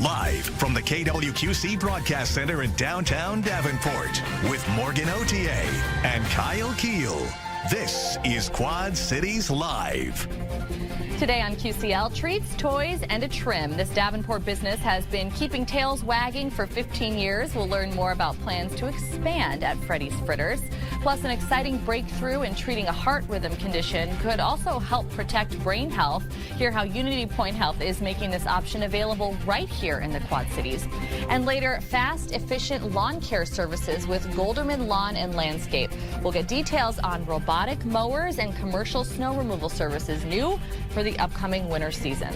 Live from the KWQC Broadcast Center in downtown Davenport with Morgan Otier and Kyle Keel. This is Quad Cities Live. Today on QCL, treats, toys, and a trim. This Davenport business has been keeping tails wagging for 15 years. We'll learn more about plans to expand at Freddy's Fritters. Plus, an exciting breakthrough in treating a heart rhythm condition could also help protect brain health. Hear how Unity Point Health is making this option available right here in the Quad Cities. And later, fast, efficient lawn care services with Golderman Lawn and Landscape. We'll get details on robotic mowers and commercial snow removal services new for the upcoming winter season.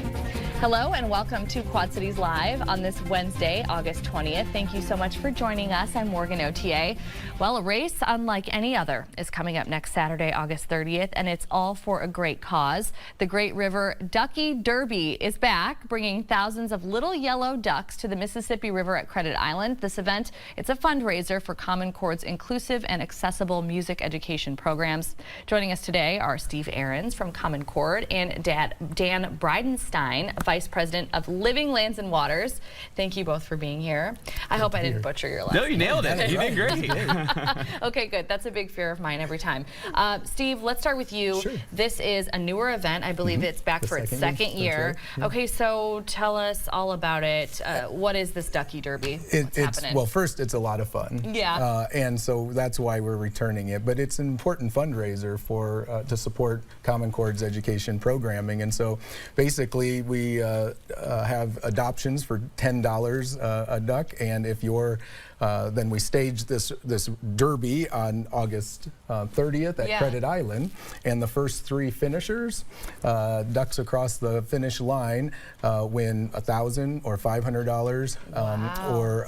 Hello and welcome to Quad Cities Live on this Wednesday, August 20th. Thank you so much for joining us. I'm Morgan Otier. Well, a race unlike any other is coming up next Saturday, August 30th, and it's all for a great cause. The Great River Ducky Derby is back, bringing thousands of little yellow ducks to the Mississippi River at Credit Island. This event, it's a fundraiser for Common Chord's inclusive and accessible music education programs. Joining us today are Steve Ahrens from Common Chord and Dan Bridenstine, Vice President of Living Lands and Waters. Thank you both for being here. I hope I didn't butcher your last name. No, you nailed it. You did great. Okay, good. That's a big fear of mine every time. Steve, let's start with you. Sure. This is a newer event. I believe it's back for its second year. Right. Yeah. Okay, so tell us all about it. What is this Ducky Derby? What's happening? Well, first, it's a lot of fun. Yeah. And so that's why we're returning it. But it's an important fundraiser for to support Common Chord's education programming. And so basically, we have adoptions for $10 a duck. And if you're then we stage this derby on August 30th at Credit Island, and the first three finishers, ducks across the finish line, win $1,000 or $500 or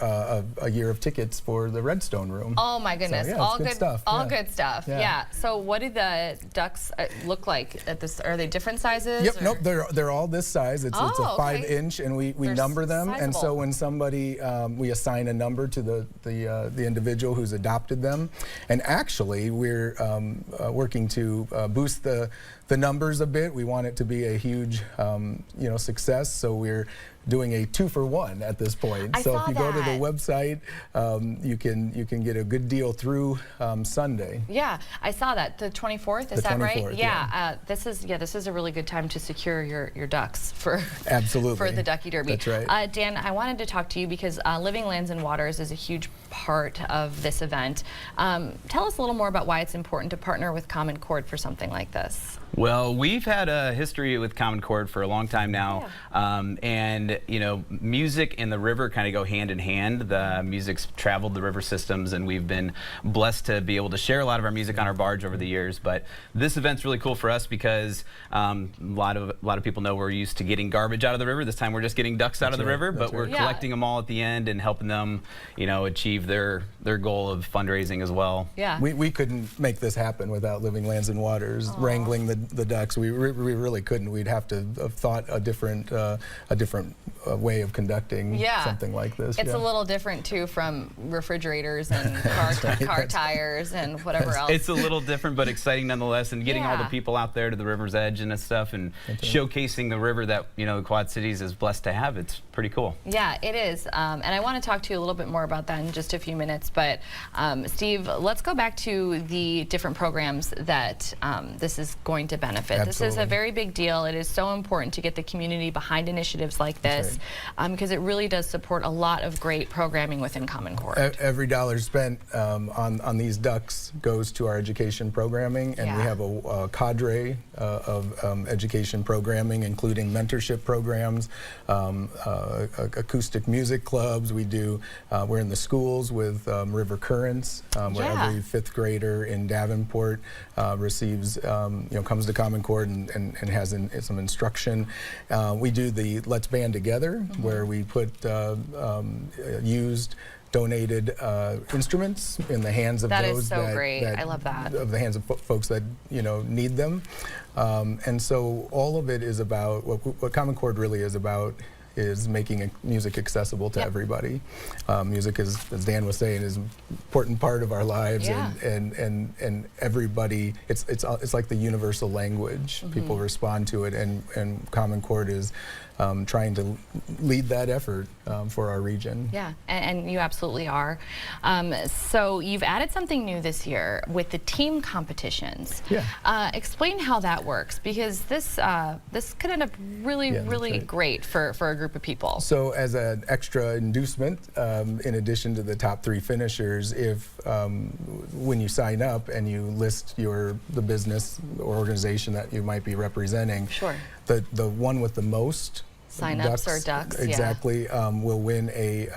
a year of tickets for the Redstone Room. Oh my goodness! So, yeah, all good stuff. All Yeah. good stuff. Yeah. Yeah. So what do the ducks look like at this? Are they different sizes? Yep. Or? Nope. They're all this size. It's a 5-inch, and we number them. Sizable. And so when somebody we assign a number to the individual who's adopted them, and actually we're working to boost the numbers a bit. We want it to be a huge success, so we're doing a 2-for-1 at this point. So if you go to the website, you can get a good deal through Sunday. Yeah, I saw that. The 24th, is that right? Yeah. This is a really good time to secure your ducks for the Ducky Derby. That's right. Dan, I wanted to talk to you because Living Lands and Waters is a huge part of this event. Tell us a little more about why it's important to partner with Common Chord for something like this. Well, we've had a history with Common Chord for a long time now, and music and the river kind of go hand in hand. The music's traveled the river systems, and we've been blessed to be able to share a lot of our music on our barge over the years. But this event's really cool for us because a lot of people know we're used to getting garbage out of the river. This time we're just getting ducks out of the river, but we're collecting them all at the end and helping them, achieve their goal of fundraising as well. Yeah. We couldn't make this happen without Living Lands and Waters wrangling the ducks. We really couldn't. We'd have to have thought a different way of conducting something like this. It's a little different too from refrigerators and car tires and whatever else. It's a little different but exciting nonetheless, and getting all the people out there to the river's edge and stuff, and showcasing the river that the Quad Cities is blessed to have. It's pretty cool. Yeah, it is. And I want to talk to you a little bit more about that in just a few minutes. But Steve, let's go back to the different programs that this is going to benefit. Absolutely. This is a very big deal. It is so important to get the community behind initiatives like this because it really does support a lot of great programming within Common Chord. Every dollar spent on these ducks goes to our education programming, and we have a cadre of education programming, including mentorship programs, acoustic music clubs. We're in the schools with River Currents, where every 5th grader in Davenport receives, comes to Common Chord and has some instruction. We do the Let's Band Together, where we put used donated instruments in the hands of that those is so great. I love that. Of the hands of folks that need them, and so all of it is about what Common Chord really is about is making music accessible to everybody. Music is, as Dan was saying, is an important part of our lives, and everybody. It's like the universal language. People respond to it, and Common Chord is trying to lead that effort for our region. Yeah, and you absolutely are. So you've added something new this year with the team competitions. Yeah. Explain how that works, because this could end up really great for a group of people. So as an extra inducement, in addition to the top 3 finishers, if when you sign up and you list the business or organization that you might be representing, the one with the most sign-ups or ducks, exactly, will win a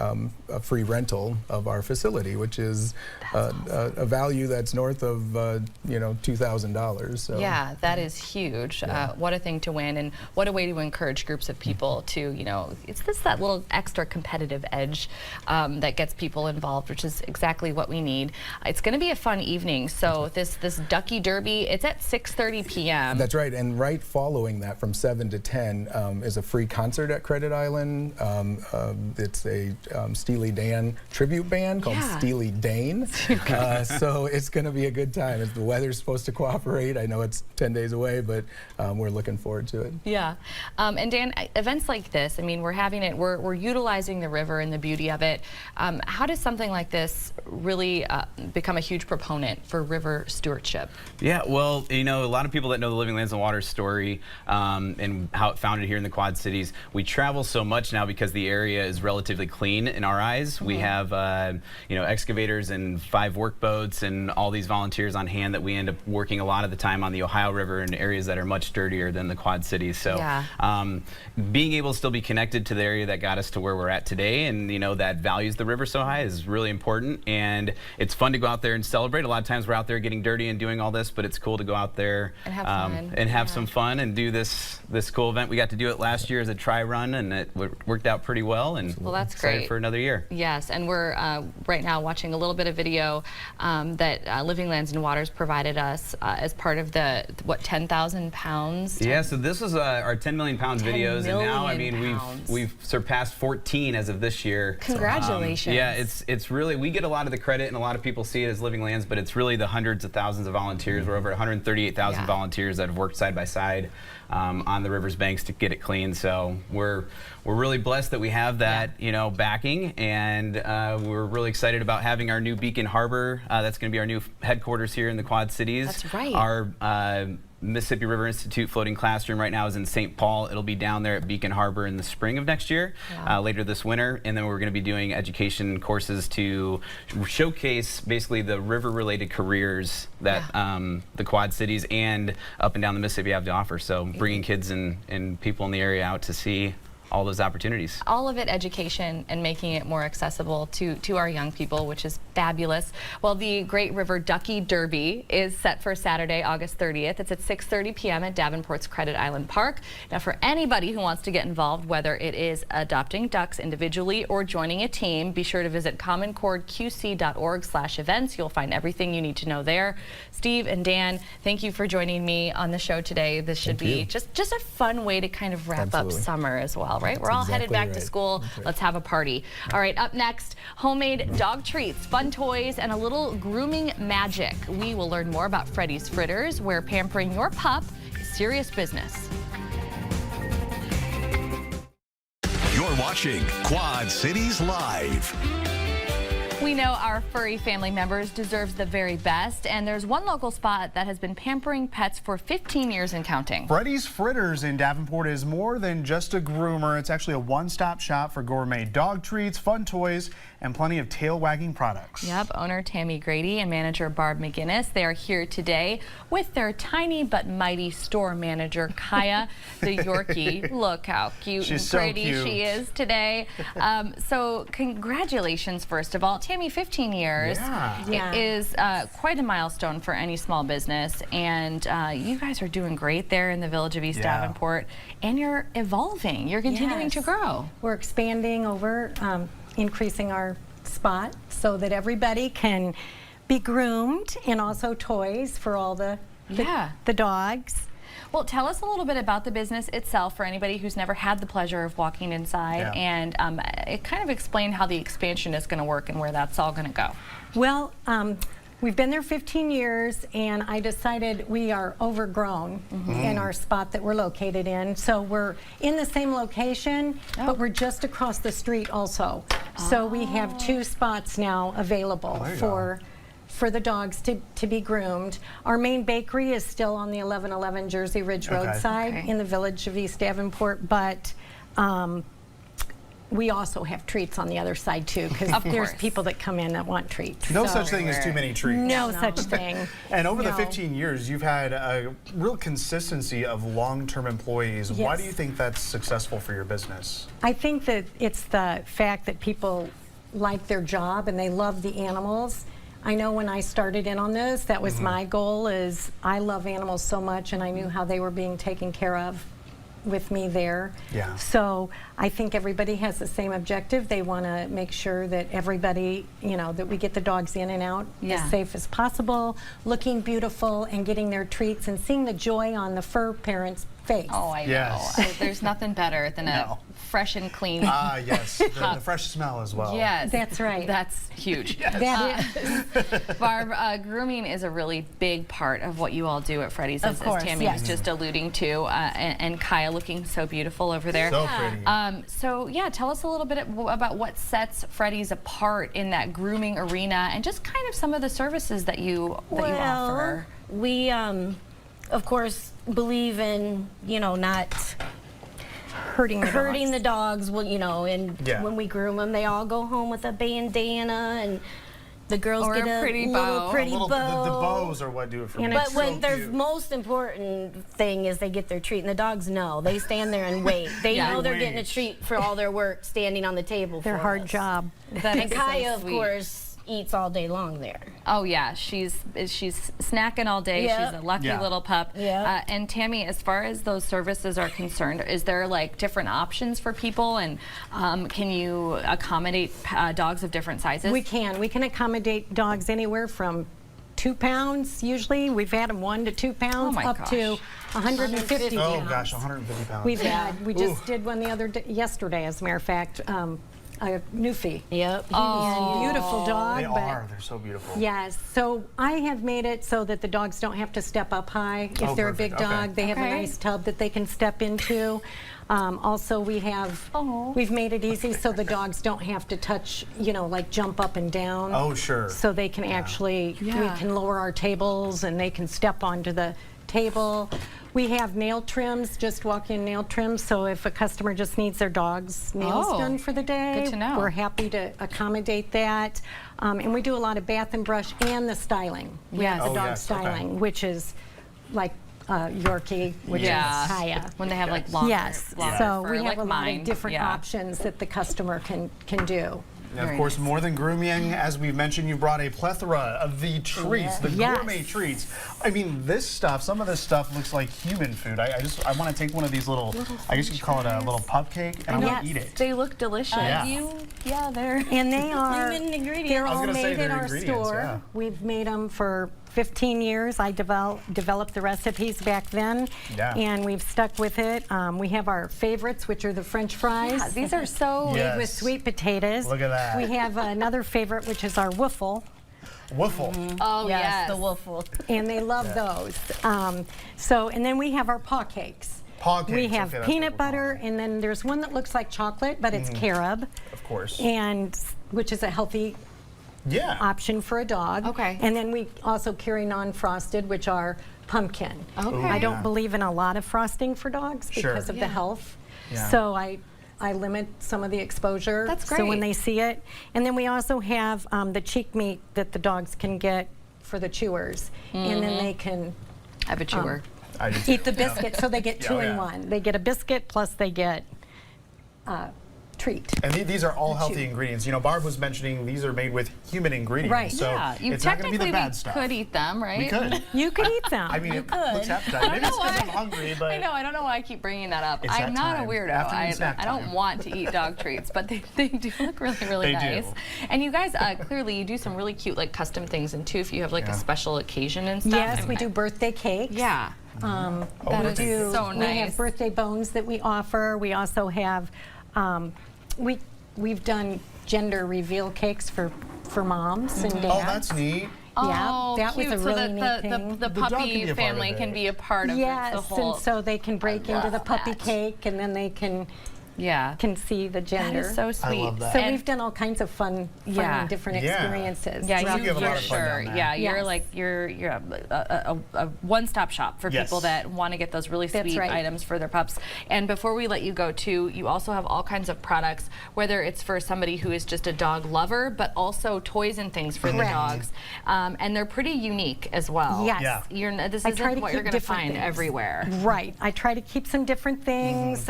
free rental of our facility, which is a value that's north of $2,000. So. Yeah, that is huge. What a thing to win, and what a way to encourage groups of people to, it's that little extra competitive edge that gets people involved, which is exactly what we need. It's going to be a fun evening. So this Ducky Derby, it's at 6:30 p.m. That's right, and right following that, from 7 to 10, is a free concert at Credit Island. It's a Steely Dan tribute band called Steely Dane. So it's going to be a good time. The weather's supposed to cooperate. I know it's 10 days away, but we're looking forward to it. Yeah. And Dan, events like this, I mean, we're utilizing the river and the beauty of it. How does something like this really become a huge proponent for river stewardship? Yeah, well, a lot of people that know the Living Lands and Waters story and how it founded here in the Quad Cities, we travel so much now because the area is relatively clean in our eyes. We have, excavators and 5 workboats and all these volunteers on hand that we end up working a lot of the time on the Ohio River in areas that are much dirtier than the Quad Cities. So being able to still be connected to the area that got us to where we're at today, and that values the river so high, is really important. And it's fun to go out there and celebrate. A lot of times we're out there getting dirty and doing all this, but it's cool to go out there and have fun. And have some fun and do this cool event. We got to do it last year as a try run, and it worked out pretty well. And that's excited great for another year. Yes, and we're right now watching a little bit of video that Living Lands and Waters provided us as part of the 10,000 pounds. Yeah, so this was our 10 million pounds videos, and now we've surpassed 14 as of this year. Congratulations. Yeah, it's really, we get a lot of the credit, and a lot of people see it as Living Lands, but it's really the hundreds of thousands of volunteers. We're over 138,000 volunteers that have worked side by side on the river's banks to get it clean. So we're really blessed that we have that backing, and we're really excited about having our new Beacon Harbor. That's going to be our new headquarters here in the Quad Cities. That's right. Our Mississippi River Institute floating classroom right now is in St. Paul. It'll be down there at Beacon Harbor in the spring of next year, later this winter, and then we're going to be doing education courses to showcase basically the river-related careers that the Quad Cities and up and down the Mississippi have to offer. So bringing kids and people in the area out to see all those opportunities. All of it education and making it more accessible to our young people, which is fabulous. Well, the Great River Ducky Derby is set for Saturday, August 30th. It's at 6:30 p.m. at Davenport's Credit Island Park. Now, for anybody who wants to get involved, whether it is adopting ducks individually or joining a team, be sure to visit commonchordqc.org/events. You'll find everything you need to know there. Steve and Dan, thank you for joining me on the show today. This should be just a fun way to kind of wrap up summer as well. Right? We're all headed back to school. Let's have a party. All right, up next, homemade dog treats, fun toys, and a little grooming magic. We will learn more about Freddy's Fritters, where pampering your pup is serious business. You're watching Quad Cities Live. We know our furry family members deserve the very best, and there's one local spot that has been pampering pets for 15 years and counting. Freddy's Fritters in Davenport is more than just a groomer. It's actually a one-stop shop for gourmet dog treats, fun toys, and plenty of tail-wagging products. Yep, owner Tammy Grady and manager Barb McGinnis, they are here today with their tiny but mighty store manager, Kaya the Yorkie. Look how cute and pretty she is today. So congratulations, first of all. Tammy, 15 years is quite a milestone for any small business, and you guys are doing great there in the village of East Davenport, and you're evolving. You're continuing to grow. We're expanding over, increasing our spot so that everybody can be groomed, and also toys for all the dogs. Well, tell us a little bit about the business itself for anybody who's never had the pleasure of walking inside, and it kind of explain how the expansion is going to work and where that's all going to go. Well, we've been there 15 years, and I decided we are overgrown in our spot that we're located in. So we're in the same location, but we're just across the street also. So we have 2 spots now available for the dogs to be groomed. Our main bakery is still on the 1111 Jersey Ridge roadside in the village of East Davenport, but we also have treats on the other side too, because there's people that come in that want treats. No such thing as too many treats. No such thing. And over the 15 years, you've had a real consistency of long-term employees. Yes. Why do you think that's successful for your business? I think that it's the fact that people like their job and they love the animals. I know when I started in on this, that was my goal, is I love animals so much, and I knew how they were being taken care of with me there. Yeah. So I think everybody has the same objective. They want to make sure that everybody, you know, that we get the dogs in and out as safe as possible, looking beautiful, and getting their treats and seeing the joy on the fur parents' face. Oh, I know. There's nothing better than a fresh and clean. Yes, the fresh smell as well. Yes, that's right. That's huge. That is. Barb, grooming is a really big part of what you all do at Freddy's, as Tammy was just alluding to, and Kyle looking so beautiful over there. So pretty. So yeah, tell us a little bit about what sets Freddy's apart in that grooming arena, and just kind of some of the services that you offer. We, of course, believe in, you know, not hurting the dogs. Well, you know, and when we groom them, they all go home with a bandana, and the girls get a pretty little bow. pretty bow. The bows are what do it for me. But So their cute. most important thing is they get their treat, and the dogs know. They stand there and wait. They know they're getting a treat for all their work standing on the table. Their for hard us. job. That And is Kaya, so of sweet. course, eats all day long there. Oh yeah, she's snacking all day. Yep. She's a lucky little pup. Yep. And Tammy, as far as those services are concerned, is there like different options for people, and can you accommodate dogs of different sizes? We can accommodate dogs anywhere from 2 pounds, usually. We've had them 1 to 2 pounds, up to 150 Oh pounds. gosh, 150 pounds. We've had, we just did one the other day, yesterday, as a matter of fact, a Newfie. Yep. Beautiful dog. They but are. They're so beautiful. Yes, so I have made it so that the dogs don't have to step up high. If they're a big perfect. Okay. dog, they have a nice tub that they can step into. Also, we've made it easy so the dogs don't have to touch, you know, like jump up and down. Oh, sure. So they can actually, we can lower our tables and they can step onto the table. We have nail trims, just walk-in nail trims, so if a customer just needs their dog's nails done for the day, good to know. we're happy to accommodate that. And we do a lot of bath and brush and the styling. We have the dog styling, which is like Yorkie, which is Kaya. When they have like longer, longer So fur, we have like a lot mine. of different options that the customer can do. And of course, more than grooming, as we've mentioned, you brought a plethora of the treats, the gourmet treats. I mean, this stuff, some of this stuff looks like human food. I want to take one of these little I guess you could call it a little pup cake, and I want to eat it. They look delicious. They're And they are, Human ingredients. they're I was all gonna say made they're in our ingredients, store. yeah. We've made them for 15 years. I developed the recipes back then, and we've stuck with it. We have our favorites, which are the French fries. Yeah, these are so made with sweet potatoes. Look at that. We have another favorite, which is our wiffle. Wiffle. Oh Yes, the waffle. And they love those. And then we have our paw cakes. Paw cakes. We have okay, that's peanut what we're butter, and then there's one that looks like chocolate, but it's carob, Of course. and which is a healthy option for a dog. Okay. And then we also carry non-frosted, which are pumpkin. Okay. I don't believe in a lot of frosting for dogs because of the health. So I limit some of the exposure. That's So when great. they see it. And then we also have the cheek meat that the dogs can get for the chewers. And then they can I have a chewer. I do eat the biscuit, so they get two in one. They get a biscuit plus they get treat. And these are all healthy ingredients. You know, Barb was mentioning these are made with human ingredients. Right. So You it's not going to be the bad we stuff. could eat them, right? We could. You could eat them. I mean, it looks appetizing. Maybe it's because I'm hungry, but I know. I don't know why I keep bringing that up. It's I'm that not time. a weirdo. Afternoon snack I don't time. want to eat dog treats, but they do look really They nice. do. And you guys clearly you do some really cute like custom things, and too if you have like a special occasion and stuff. Yes, we do birthday cakes. Yeah. That is so We nice. have birthday bones that we offer. We also have, we've done gender reveal cakes for moms and dads. Oh, that's neat. Yeah, Oh, that was cute. a So really that neat thing. the The dog can puppy be a part family of can it. be a part of Yes, the whole. and so they can break into the love puppy that. cake, and then they can Yeah. see the That gender. is so sweet. love that. So And- we've done all kinds of fun Yeah. and different Yeah. experiences. Yeah, So you, you have a lot for of fun sure. down there. Yeah, you're Yes. like you're a one-stop shop for people Yes. that want to get those really That's sweet right. items for their pups. And before we let you go too, you also have all kinds of products, whether it's for somebody who is just a dog lover, but also toys and things for the Correct. dogs. And they're pretty unique as well. Yes. Yeah. This I isn't try to what you're keep going to different find things. everywhere. Right. I try to keep some different things.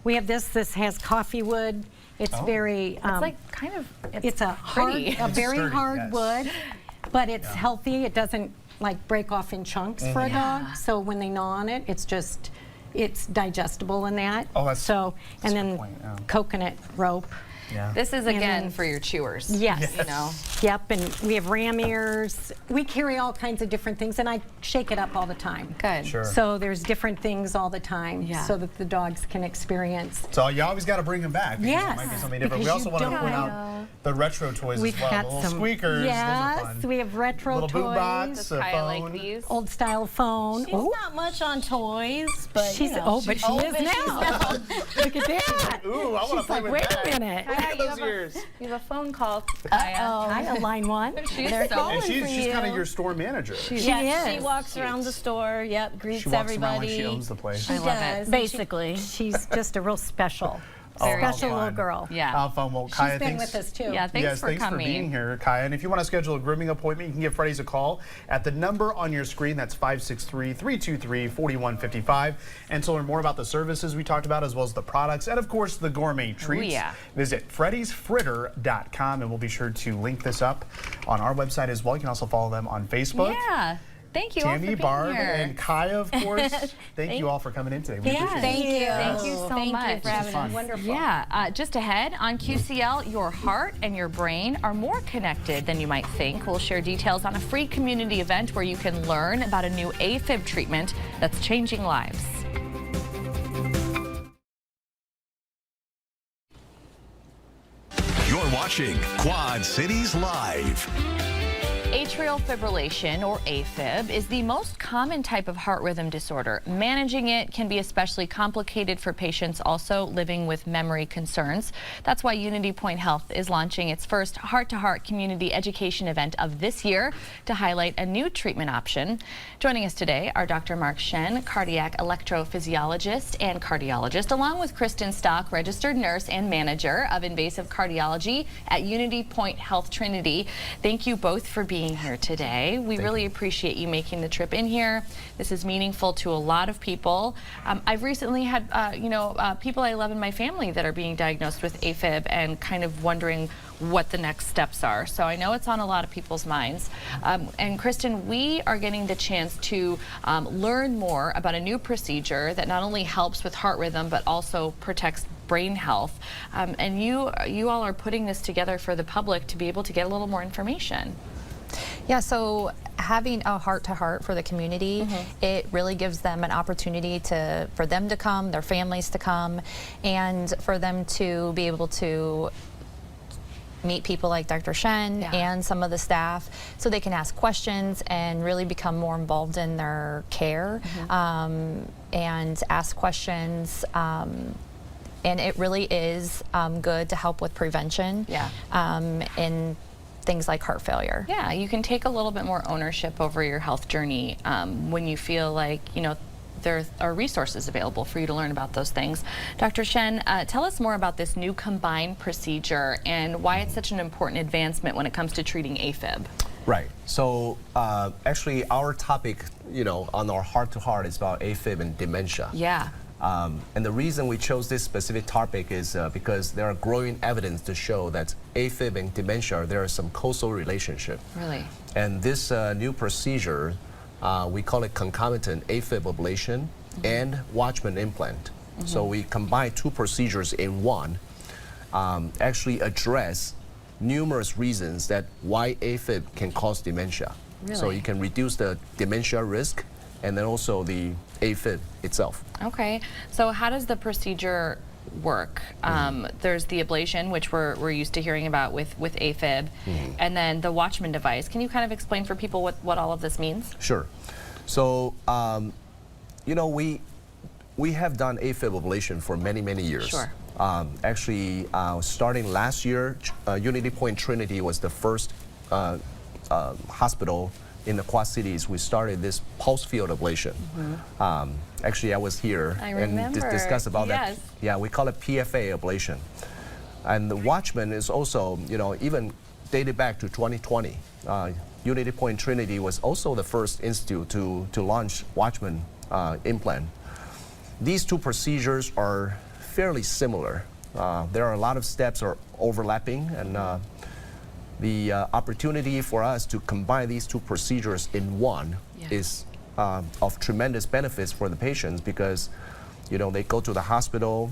We have this. This has coffee wood. It's very. It's like kind of. it's a hard, pretty. a very sturdy, hard yes. wood, but it's healthy. It doesn't like break off in chunks for a dog. So when they gnaw on it, it's digestible in that. Oh, that's- so. And a then good point, yeah. coconut rope. Yeah. This is And again then- for your chewers. Yes. You know. Yep, and we have ram ears. We carry all kinds of different things, and I shake it up all the time. Good. Sure. So there's different things all the time, Yeah. so that the dogs can experience. So you always got to bring them back because Yes, it might be something different. We because also you want to don't point know. out the retro toys We've as well. got The little some squeakers. Yes, Those are fun. we have retro Little boot toys. box, a I phone. like these. Old style phone. She's Oh, not much on toys, but she's you know, but she is now. Look at that. Ooh, I want to She's play like, with wait that. a minute. Look at those ears. You have a phone call. Hi, line one. She's They're so calling And she's for kind of you. your store manager. She She is. walks around the store. Yep, greets She walks everybody. around like she owns the place. She love it. does. Basically, she's just a real special, special little fun. girl. Yeah. How fun. Well, Kaya, She's been thanks. with us too. Yeah, thanks Yes, for thanks coming. for being here, Kaya. And if you want to schedule a grooming appointment, you can give Freddy's a call at the number on your screen. That's 563-323-4155. And to learn more about the services we talked about, as well as the products, and of course the gourmet treats, yeah. visit freddysfritter.com, and we'll be sure to link this up on our website as well. You can also follow them on Facebook. Yeah. Thank you all for Tammy, being Barb, here. and Kaya, of course. Thank you all for coming in today. We appreciate it. Thank you. Thank you so Thank much. you for having us. Wonderful. Yeah, just ahead on QCL, your heart and your brain are more connected than you might think. We'll share details on a free community event where you can learn about a new AFib treatment that's changing lives. You're watching Quad Cities Live. Atrial fibrillation, or AFib, is the most common type of heart rhythm disorder. Managing it can be especially complicated for patients also living with memory concerns. That's why Unity Point Health is launching its first heart-to-heart community education event of this year to highlight a new treatment option. Joining us today are Dr. Mark Shen, cardiac electrophysiologist and cardiologist, along with Kristen Stock, registered nurse and manager of invasive cardiology at Unity Point Health Trinity. Thank you both for being here today. We really appreciate you making the trip in here. This is meaningful to a lot of people. I've recently had, people I love in my family that are being diagnosed with AFib and kind of wondering what the next steps are. So I know it's on a lot of people's minds. And Kristen, we are getting the chance to learn more about a new procedure that not only helps with heart rhythm, but also protects brain health. And you all are putting this together for the public to be able to get a little more information. Yeah, so having a heart-to-heart for the community, it really gives them an opportunity for them to come, their families to come, and for them to be able to meet people like Dr. Shen and some of the staff so they can ask questions and really become more involved in their care and ask questions. And it really is good to help with prevention in things like heart failure. Yeah, you can take a little bit more ownership over your health journey when you feel like, there are resources available for you to learn about those things. Dr. Shen, tell us more about this new combined procedure and why it's such an important advancement when it comes to treating AFib. Right. So actually our topic, on our heart-to-heart is about AFib and dementia. Yeah. And the reason we chose this specific topic is because there are growing evidence to show that AFib and dementia, there is some causal relationship. Really? And this new procedure, we call it concomitant AFib ablation and Watchman implant. So we combine two procedures in one, actually address numerous reasons that why AFib can cause dementia. Really? So you can reduce the dementia risk and then also the AFib itself. Okay, so how does the procedure work? There's the ablation, which we're used to hearing about with AFib, and then the Watchman device. Can you kind of explain for people what all of this means? Sure. So, you know, we have done AFib ablation for many, many years. Sure. Actually, starting last year, Unity Point Trinity was the first hospital in the Quad Cities. We started this pulse field ablation. Actually, I was here and discussed about that. Yeah, we call it PFA ablation. And the Watchman is also, you know, even dated back to 2020. Unity Point Trinity was also the first institute to launch Watchman implant. These two procedures are fairly similar. There are a lot of steps are overlapping, and the opportunity for us to combine these two procedures in one is of tremendous benefits for the patients, because, you know, they go to the hospital,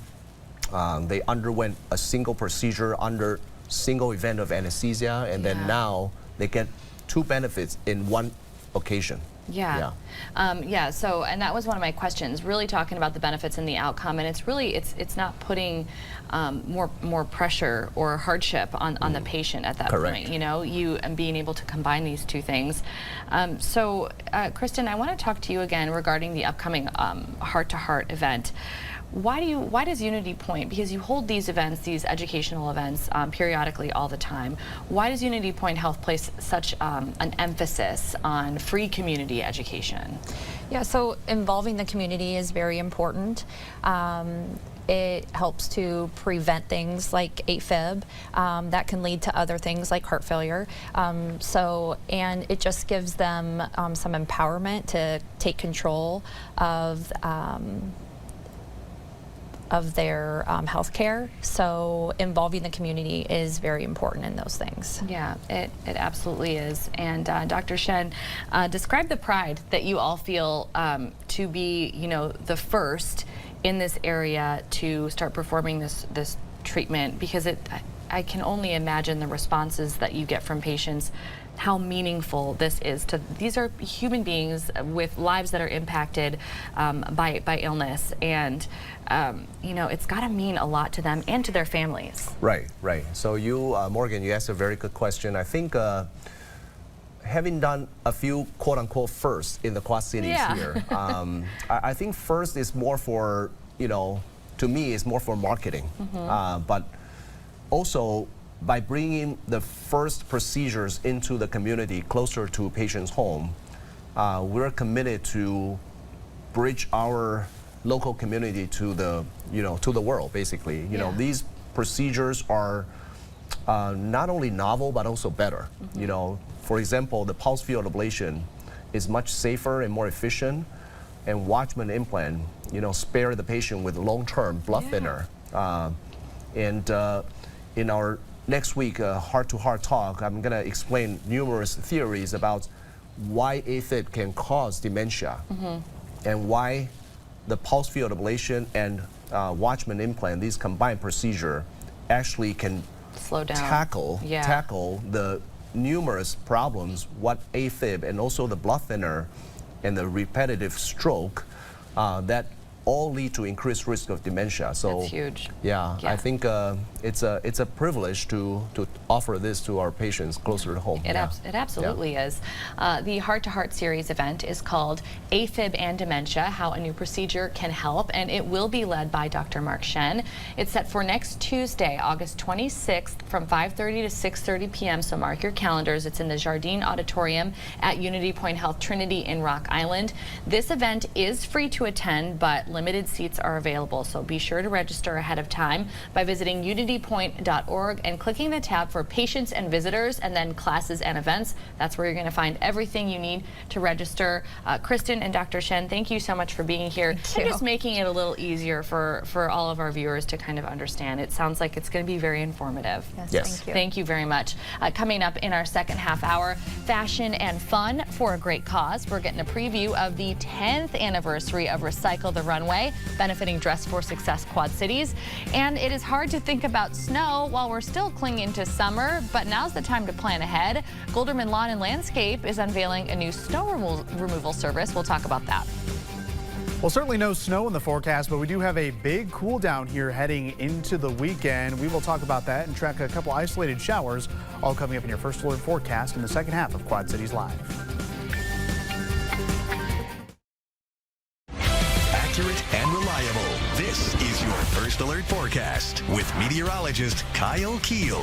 they underwent a single procedure under single event of anesthesia, and then now they get two benefits in one occasion. So, and that was one of my questions, really talking about the benefits and the outcome, and it's really, it's not putting more pressure or hardship on the patient at that point, you know, and being able to combine these two things. Kristen, I want to talk to you again regarding the upcoming heart-to-heart event. Why does Unity Point, because you hold these events, these educational events periodically all the time, why does Unity Point Health place such an emphasis on free community education? Yeah, so involving the community is very important. It helps to prevent things like AFib that can lead to other things like heart failure. And it just gives them some empowerment to take control of their health care. So involving the community is very important in those things. Yeah, it absolutely is. And Dr. Shen, describe the pride that you all feel to be, you know, the first in this area to start performing this treatment, because I can only imagine the responses that you get from patients, how meaningful this is to, these are human beings with lives that are impacted by illness, and you know, it's got to mean a lot to them and to their families. Right. So you, Morgan, you asked a very good question. I think having done a few quote-unquote firsts in the Quad Cities here, I think first is more for, you know, to me, it's more for marketing, but also by bringing the first procedures into the community closer to patients' home, we're committed to bridge our local community to the, you know, to the world, basically. You know, these procedures are not only novel but also better. You know, for example, the pulse field ablation is much safer and more efficient, and Watchman implant, you know, spare the patient with long-term blood thinner. And in our next week heart-to-heart talk, I'm going to explain numerous theories about why AFib can cause dementia, and why the pulse field ablation and Watchman implant, these combined procedure, actually can slow down, tackle the numerous problems what AFib and also the blood thinner and the repetitive stroke that all lead to increased risk of dementia. So that's huge. Yeah, I think it's a privilege to offer this to our patients closer to home. It absolutely is. The Heart to Heart series event is called AFib and Dementia, How a New Procedure Can Help, and it will be led by Dr. Mark Shen. It's set for next Tuesday, August 26th from 5:30 to 6:30 p.m. So mark your calendars. It's in the Jardine Auditorium at Unity Point Health Trinity in Rock Island. This event is free to attend, but limited seats are available, so be sure to register ahead of time by visiting unitypoint.org and clicking the tab for patients and visitors, and then classes and events. That's where you're going to find everything you need to register. Kristen and Dr. Shen, thank you so much for being here and just making it a little easier for all of our viewers to kind of understand. It sounds like it's going to be very informative. Yes. Thank you very much. Coming up in our second half hour, fashion and fun for a great cause. We're getting a preview of the 10th anniversary of Recycle the Runway. runway, benefiting Dress for Success Quad Cities. And it is hard to think about snow while we're still clinging to summer, but now's the time to plan ahead. Golderman Lawn and Landscape is unveiling a new snow removal service. We'll talk about that. Well, certainly no snow in the forecast, but we do have a big cool down here heading into the weekend. We will talk about that and track a couple isolated showers, all coming up in your First Alert forecast in the second half of Quad Cities Live. Accurate and reliable. This is your First Alert forecast with meteorologist Kyle Keel.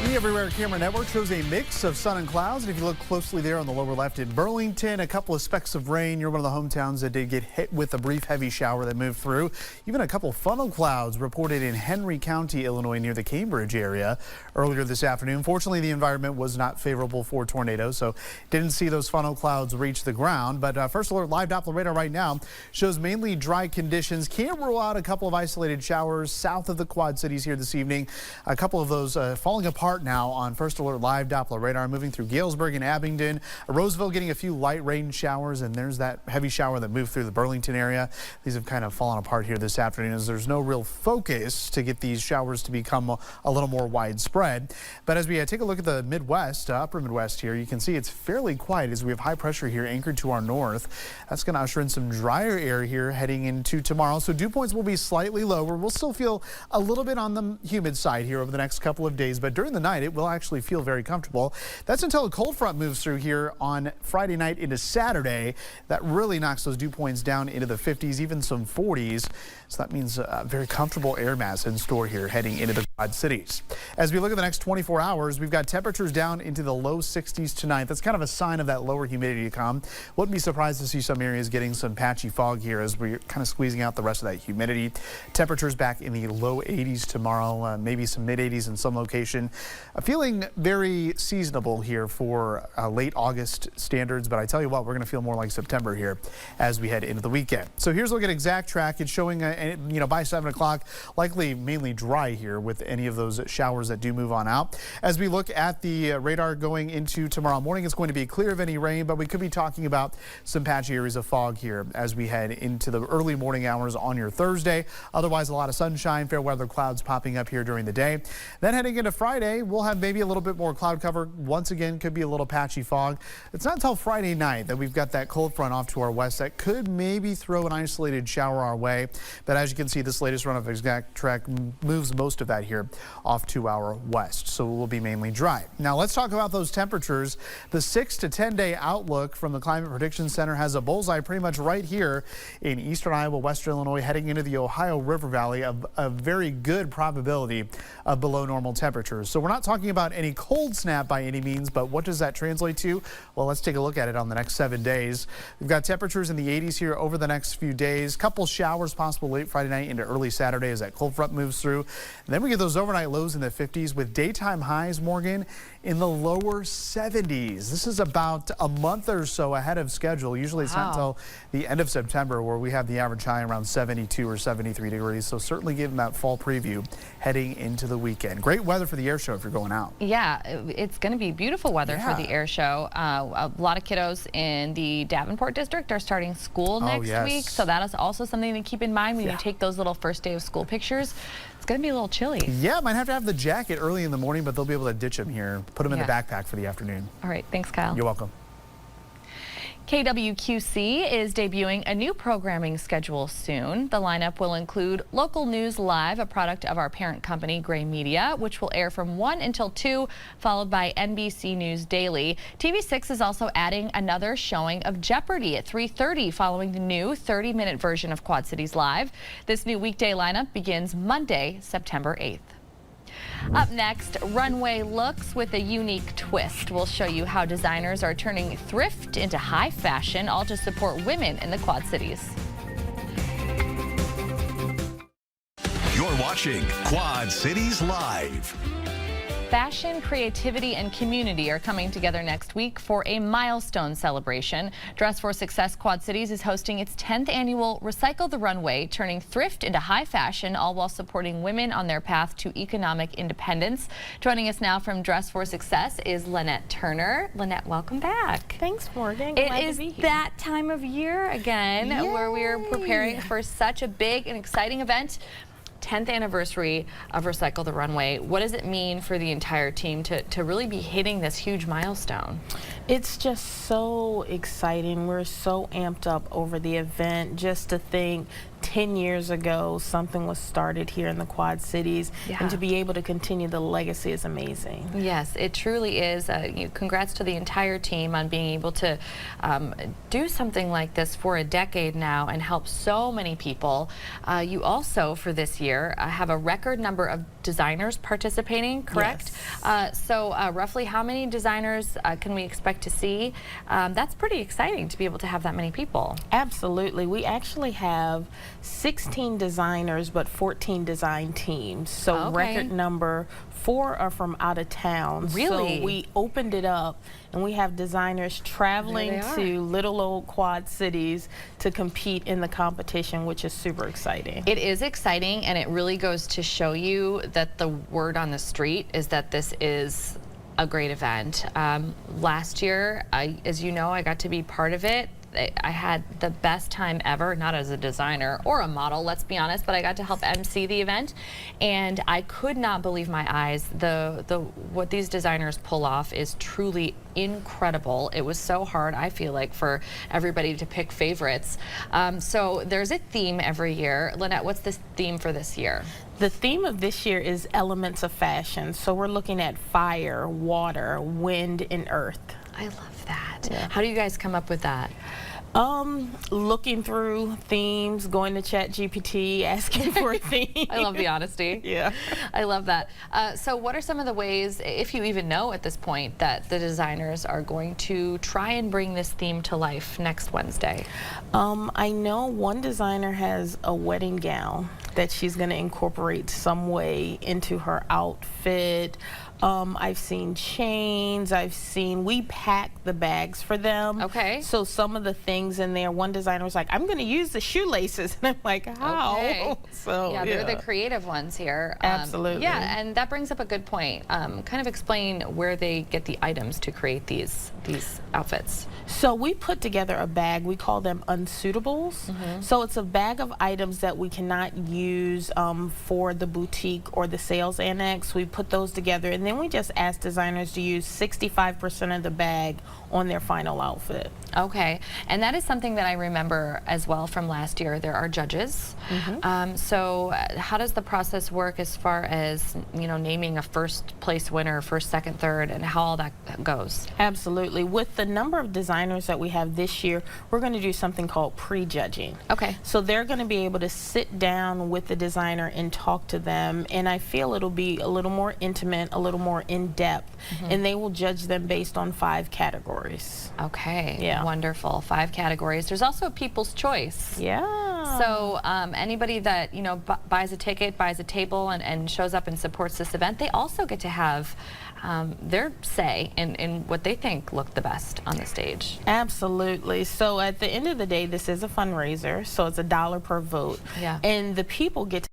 The Everywhere Camera Network shows a mix of sun and clouds. And if you look closely there on the lower left in Burlington, a couple of specks of rain. You're one of the hometowns that did get hit with a brief heavy shower that moved through. Even a couple funnel clouds reported in Henry County, Illinois, near the Cambridge area earlier this afternoon. Fortunately, the environment was not favorable for tornadoes, so didn't see those funnel clouds reach the ground. But First Alert live Doppler radar right now shows mainly dry conditions. Can't rule out a couple of isolated showers south of the Quad Cities here this evening. A couple of those falling apart now on First Alert live Doppler radar, moving through Galesburg and Abingdon. Roseville getting a few light rain showers, and there's that heavy shower that moved through the Burlington area. These have kind of fallen apart here this afternoon as there's no real focus to get these showers to become a little more widespread. But as we take a look at the Midwest, upper Midwest here, you can see it's fairly quiet as we have high pressure here anchored to our north. That's going to usher in some drier air here heading into tomorrow. So dew points will be slightly lower. We'll still feel a little bit on the humid side here over the next couple of days, but during the night it will actually feel very comfortable. That's until a cold front moves through here on Friday night into Saturday. That really knocks those dew points down into the 50s, even some 40s. So that means a very comfortable air mass in store here heading into the Quad Cities. As we look at the next 24 hours, we've got temperatures down into the low 60s tonight. That's kind of a sign of that lower humidity to come. Wouldn't be surprised to see some areas getting some patchy fog here as we're kind of squeezing out the rest of that humidity. Temperatures back in the low 80s tomorrow, maybe some mid 80s in some location. Feeling very seasonable here for late August standards, but I tell you what, we're going to feel more like September here as we head into the weekend. So here's a look at exact track. It's showing, by 7 o'clock, likely mainly dry here with any of those showers that do move on out. As we look at the radar going into tomorrow morning, it's going to be clear of any rain, but we could be talking about some patchy areas of fog here as we head into the early morning hours on your Thursday. Otherwise, a lot of sunshine, fair weather clouds popping up here during the day. Then heading into Friday, we'll have maybe a little bit more cloud cover. Once again, could be a little patchy fog. It's not until Friday night that we've got that cold front off to our west that could maybe throw an isolated shower our way. But as you can see, this latest run of exact track moves most of that here off to our west. So it will be mainly dry. Now let's talk about those temperatures. The 6 to 10 day outlook from the Climate Prediction Center has a bullseye pretty much right here in eastern Iowa, western Illinois, heading into the Ohio River Valley, of a very good probability of below normal temperatures. So we're not talking about any cold snap by any means, but what does that translate to? Well, let's take a look at it on the next 7 days. We've got temperatures in the 80s here over the next few days. Couple showers possible late Friday night into early Saturday as that cold front moves through. And then we get those overnight lows in the 50s with daytime highs, Morgan, in the lower 70s. This is about a month or so ahead of schedule. Usually it's not until the end of September where we have the average high around 72 or 73 degrees. So certainly giving that fall preview heading into the weekend. Great weather for the air show if you're going out. Yeah, it's going to be beautiful weather for the air show. A lot of kiddos in the Davenport district are starting school next week. So that is also something to keep in mind when you take those little first day of school pictures. It's going to be a little chilly. Yeah, might have to have the jacket early in the morning, but they'll be able to ditch them here. Put them in the backpack for the afternoon. All right. Thanks, Kyle. You're welcome. KWQC is debuting a new programming schedule soon. The lineup will include Local News Live, a product of our parent company, Gray Media, which will air from 1 until 2, followed by NBC News Daily. TV6 is also adding another showing of Jeopardy at 3:30, following the new 30-minute version of Quad Cities Live. This new weekday lineup begins Monday, September 8th. Up next, runway looks with a unique twist. We'll show you how designers are turning thrift into high fashion, all to support women in the Quad Cities. You're watching Quad Cities Live. Fashion, creativity, and community are coming together next week for a milestone celebration. Dress for Success Quad Cities is hosting its 10th annual Recycle the Runway, turning thrift into high fashion, all while supporting women on their path to economic independence. Joining us now from Dress for Success is Lynette Turner. Lynette, welcome back. Thanks, Morgan. It Glad is to be here. that time of year again where we are preparing for such a big and exciting event. 10th anniversary of Recycle the Runway. What does it mean for the entire team to really be hitting this huge milestone? It's just so exciting. We're so amped up over the event. Just to think 10 years ago something was started here in the Quad Cities, and to be able to continue the legacy is amazing. Yes, it truly is. Congrats to the entire team on being able to do something like this for a decade now and help so many people. You also, for this year, have a record number of designers participating, correct? Yes. So roughly how many designers can we expect to see? That's pretty exciting to be able to have that many people. Absolutely. We actually have 16 designers, but 14 design teams. So record number. 4 are from out of town. Really? So we opened it up, and we have designers traveling to little old Quad Cities to compete in the competition, which is super exciting. It is exciting, and it really goes to show you that the word on the street is that this is a great event. Last year, as you know, I got to be part of it. I had the best time ever, not as a designer or a model, let's be honest, but I got to help MC the event, and I could not believe my eyes. What these designers pull off is truly incredible. It was so hard, I feel like, for everybody to pick favorites. So there's a theme every year. Lynette, what's the theme for this year? The theme of this year is elements of fashion. So we're looking at fire, water, wind, and earth. I love that. How do you guys come up with that? Looking through themes, going to ChatGPT, asking for a theme. I love the honesty. Yeah. I love that. So what are some of the ways, if you even know at this point, that the designers are going to try and bring this theme to life next Wednesday? I know one designer has a wedding gown that she's going to incorporate some way into her outfit. I've seen chains. We pack the bags for them. Okay. So some of the things in there, one designer was like, I'm going to use the shoelaces. And I'm like, how? Okay. So, yeah, they're the creative ones here. Absolutely. Yeah, and that brings up a good point. Kind of explain where they get the items to create these outfits. So we put together a bag. We call them unsuitables. So it's a bag of items that we cannot use for the boutique or the sales annex. We put those together, and then we just ask designers to use 65% of the bag on their final outfit. Okay, and that is something that I remember as well from last year. There are judges. So how does the process work as far as, naming a first place winner, first, second, third, and how all that goes? Absolutely. With the number of designers that we have this year, we're going to do something called pre-judging. Okay. So they're going to be able to sit down with the designer and talk to them, and I feel it'll be a little more intimate, a little more in-depth, and they will judge them based on 5 categories. Okay. Yeah. Wonderful. 5 categories. There's also People's Choice. Yeah. So anybody that buys a ticket, buys a table, and shows up and supports this event, they also get to have their say in what they think looked the best on the stage. Absolutely. So at the end of the day, this is a fundraiser, so it's $1 per vote. Yeah. And the people get to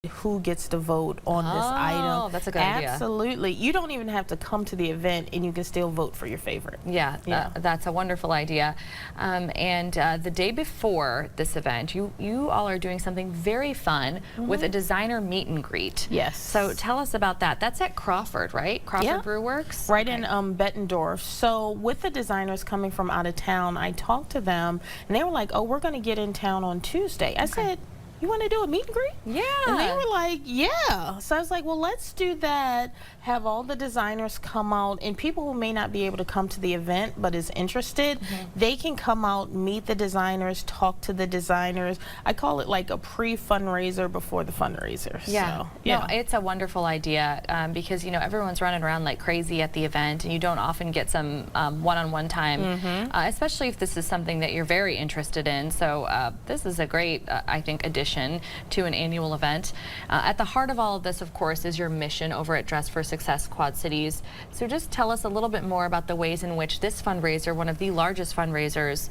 who gets to vote on this item. Oh, that's a good idea. Absolutely. You don't even have to come to the event, and you can still vote for your favorite. Yeah, that's a wonderful idea. And the day before this event, you all are doing something very fun with a designer meet and greet. Yes. So tell us about that. That's at Crawford, right? Crawford Brew Works? Right in Bettendorf. So with the designers coming from out of town, I talked to them, and they were like, oh, we're going to get in town on Tuesday. I said, you want to do a meet and greet? Yeah. And they were like, yeah. So I was like, well, let's do that. Have all the designers come out, and people who may not be able to come to the event but is interested, they can come out, meet the designers, talk to the designers. I call it like a pre-fundraiser before the fundraiser. Yeah. So, yeah. No, it's a wonderful idea because, everyone's running around like crazy at the event, and you don't often get some one-on-one time, especially if this is something that you're very interested in. So this is a great, I think, addition addition to an annual event. At the heart of all of this, of course, is your mission over at Dress for Success Quad Cities. So just tell us a little bit more about the ways in which this fundraiser, one of the largest fundraisers,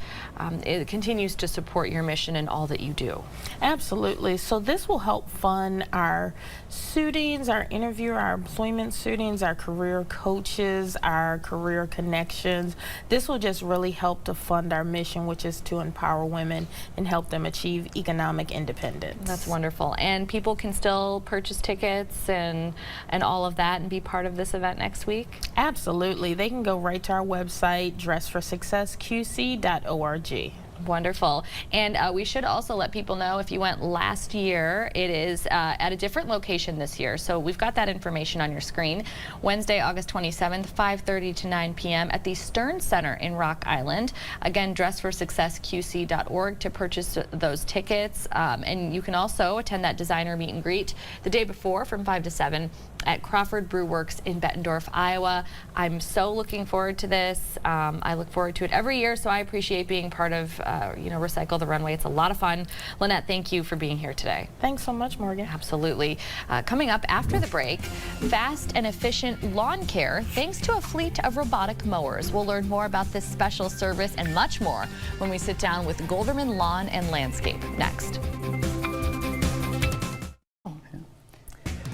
it continues to support your mission and all that you do. Absolutely. So this will help fund our suitings, our interview, our employment suitings, our career coaches, our career connections. This will just really help to fund our mission, which is to empower women and help them achieve economic independence. That's wonderful. And people can still purchase tickets and all of that and be part of this event next week? Absolutely. They can go right to our website, dressforsuccessqc.org. Wonderful. And we should also let people know, if you went last year, it is at a different location this year. So we've got that information on your screen. Wednesday, August 27th, 5:30 to 9 p.m. at the Stern Center in Rock Island. Again, dressforsuccessqc.org to purchase those tickets. And you can also attend that designer meet and greet the day before from 5 to 7 at Crawford Brew Works in Bettendorf, Iowa. I'm so looking forward to this. I look forward to it every year, so I appreciate being part of Recycle the Runway. It's a lot of fun. Lynette, thank you for being here today. Thanks so much, Morgan. Absolutely. Coming up after the break, fast and efficient lawn care thanks to a fleet of robotic mowers. We'll learn more about this special service and much more when we sit down with Golderman Lawn and Landscape next.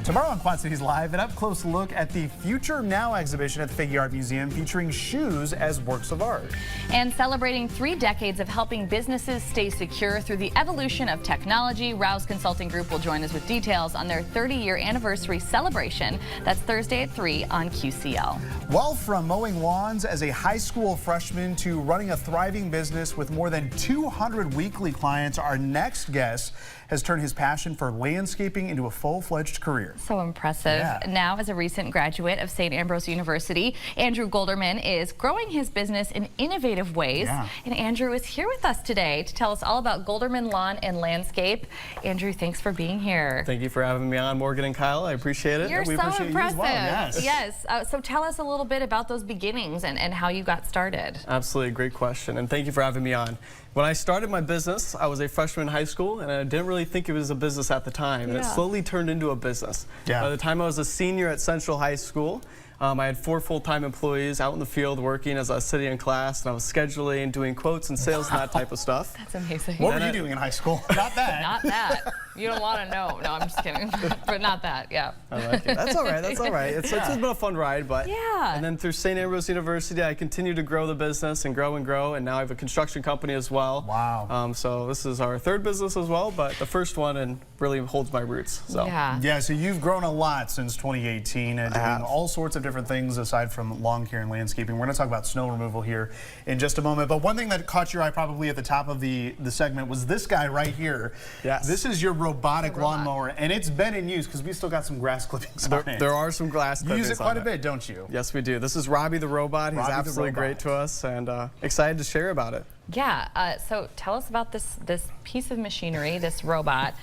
Tomorrow on Quad Cities Live, an up-close look at the Future Now exhibition at the Figge Art Museum featuring shoes as works of art. And celebrating 3 decades of helping businesses stay secure through the evolution of technology, Rouse Consulting Group will join us with details on their 30-year anniversary celebration. That's Thursday at 3 on QCL. Well, from mowing lawns as a high school freshman to running a thriving business with more than 200 weekly clients, our next guest has turned his passion for landscaping into a full-fledged career. So impressive. Yeah. Now, as a recent graduate of St. Ambrose University, Andrew Golderman is growing his business in innovative ways. Yeah. And Andrew is here with us today to tell us all about Golderman Lawn and Landscape. Andrew, thanks for being here. Thank you for having me on, Morgan and Kyle. I appreciate it. You're we so appreciate impressive. You as well. Yes. So tell us a little bit about those beginnings and how you got started. Absolutely, great question, and thank you for having me on. When I started my business, I was a freshman in high school, and I didn't really think it was a business at the time, and it slowly turned into a business. Yeah. By the time I was a senior at Central High School, I had 4 full-time employees out in the field working as I was sitting in class, and I was scheduling, doing quotes and sales and that type of stuff. That's amazing. What were you doing in high school? Not that. Not that. You don't want to know. No, I'm just kidding. But not that, yeah. I like it. That's all right. That's all right. It's been a fun ride, but yeah. And then through St. Ambrose University, I continued to grow the business and grow, and now I have a construction company as well. Wow. So this is our 3rd business as well, but the first one and really holds my roots. So yeah. So you've grown a lot since 2018 and doing all sorts of different things aside from lawn care and landscaping. We're going to talk about snow removal here in just a moment. But one thing that caught your eye probably at the top of the segment was this guy right here. Yes. This is your robotic lawnmower, and it's been in use because we still got some grass clippings on it. There are some grass clippings. You use it quite a bit, don't you? Yes, we do. This is Robbie the robot. He's absolutely great to us, and excited to share about it. Yeah, so tell us about this piece of machinery, this robot.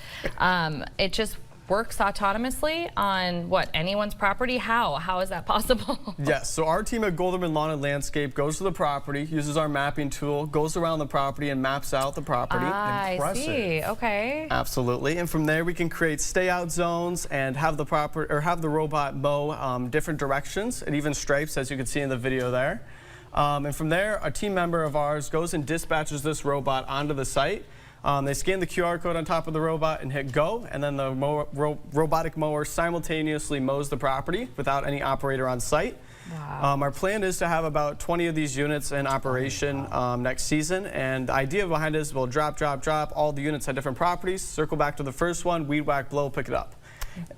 It just works autonomously on anyone's property? How is that possible? Yes, so our team at Golderman Lawn and Landscape goes to the property, uses our mapping tool, goes around the property and maps out the property. I see. Okay. Absolutely, and from there we can create stay out zones and have the robot mow different directions and even stripes, as you can see in the video there. And from there, a team member of ours goes and dispatches this robot onto the site. They scan the QR code on top of the robot and hit go, and then the robotic mower simultaneously mows the property without any operator on site. Wow. Our plan is to have about 20 of these units in operation next season, and the idea behind this is we'll drop all the units at different properties, circle back to the first one, weed whack, blow, pick it up.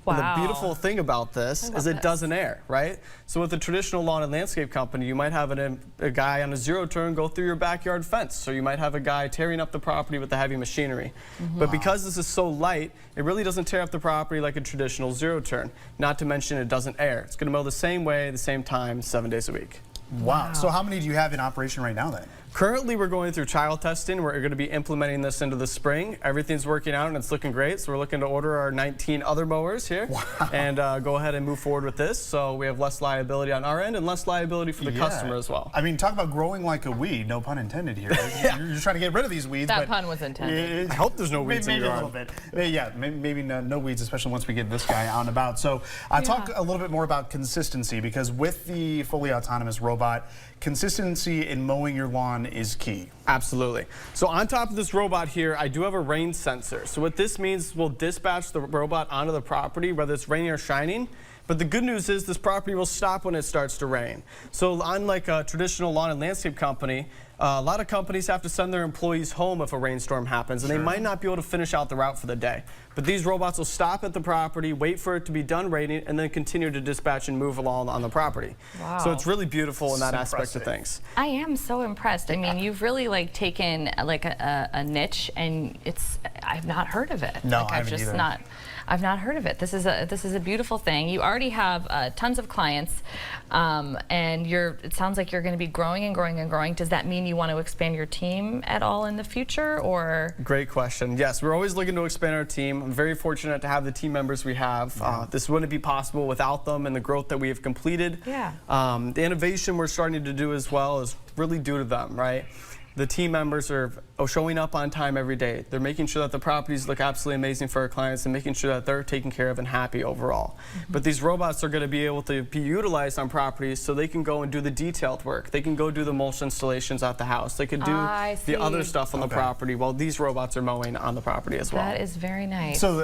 Wow. And the beautiful thing about this is it doesn't air, right? So with a traditional lawn and landscape company, you might have a guy on a 0-turn go through your backyard fence. So you might have a guy tearing up the property with the heavy machinery. But because this is so light, it really doesn't tear up the property like a traditional 0-turn. Not to mention it doesn't air. It's going to mow the same way, the same time, 7 days a week. Wow. So how many do you have in operation right now then? Currently, we're going through trial testing. We're going to be implementing this into the spring. Everything's working out and it's looking great. So we're looking to order our 19 other mowers here and go ahead and move forward with this. So we have less liability on our end and less liability for the customer as well. I mean, talk about growing like a weed. No pun intended here. You're just trying to get rid of these weeds. That pun was intended. I hope there's no weeds in your yard. Maybe a little bit. Yeah, maybe no weeds, especially once we get this guy out and about. So talk a little bit more about consistency, because with the fully autonomous robot, consistency in mowing your lawn is key. Absolutely. So on top of this robot here, I do have a rain sensor. So what this means, we'll dispatch the robot onto the property, whether it's raining or shining. But the good news is this property will stop when it starts to rain. So unlike a traditional lawn and landscape company, a lot of companies have to send their employees home if a rainstorm happens, and they might not be able to finish out the route for the day. But these robots will stop at the property, wait for it to be done raining, and then continue to dispatch and move along on the property. Wow. So it's really beautiful in that aspect of things. I am so impressed. I mean, you've really taken a niche, and I've not heard of it. No, I haven't either. I've not heard of it. This is a beautiful thing. You already have tons of clients, and it sounds like you're going to be growing and growing and growing. Does that mean you want to expand your team at all in the future, or? Great question. Yes, we're always looking to expand our team. I'm very fortunate to have the team members we have. This wouldn't be possible without them and the growth that we have completed. Yeah. The innovation we're starting to do as well is really due to them, right? The team members are showing up on time every day. They're making sure that the properties look absolutely amazing for our clients and making sure that they're taken care of and happy overall. But these robots are going to be able to be utilized on properties so they can go and do the detailed work. They can go do the mulch installations at the house. They can do the other stuff on the property while these robots are mowing on the property as well. That is very nice. So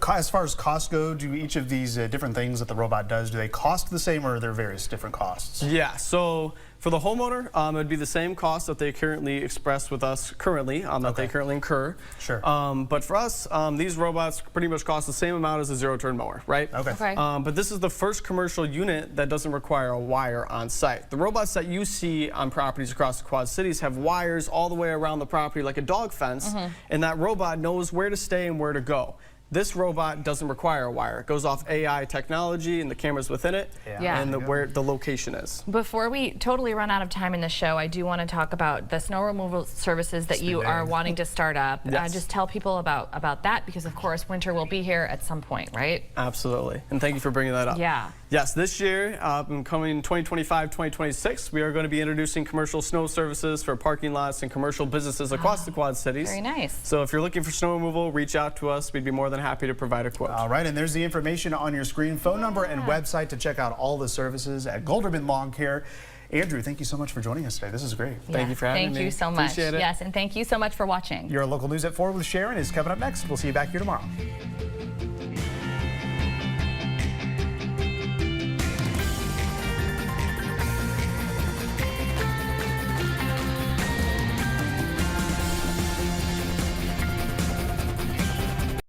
as far as costs go, do each of these different things that the robot does, do they cost the same, or are there various different costs? Yeah, so for the homeowner, it would be the same cost that they currently express with us that they currently incur. Sure. But for us, these robots pretty much cost the same amount as a zero-turn mower, right? Okay. But this is the first commercial unit that doesn't require a wire on site. The robots that you see on properties across the Quad Cities have wires all the way around the property like a dog fence, and that robot knows where to stay and where to go. This robot doesn't require a wire. It goes off AI technology and the cameras within it and where the location is. Before we totally run out of time in the show, I do want to talk about the snow removal services that you are wanting to start up. Just tell people about that, because of course winter will be here at some point, right? Absolutely. And thank you for bringing that up. Yeah. Yes, this year, coming 2025, 2026, we are going to be introducing commercial snow services for parking lots and commercial businesses across the Quad Cities. Very nice. So if you're looking for snow removal, reach out to us. We'd be more than happy to provide a quote. All right, and there's the information on your screen, phone number and website to check out all the services at Golderman Lawn Care. Andrew, thank you so much for joining us today. This is great. Thank you for having me. Thank you so much. Appreciate it. Yes, and thank you so much for watching. Your local news at 4 with Sharon is coming up next. We'll see you back here tomorrow.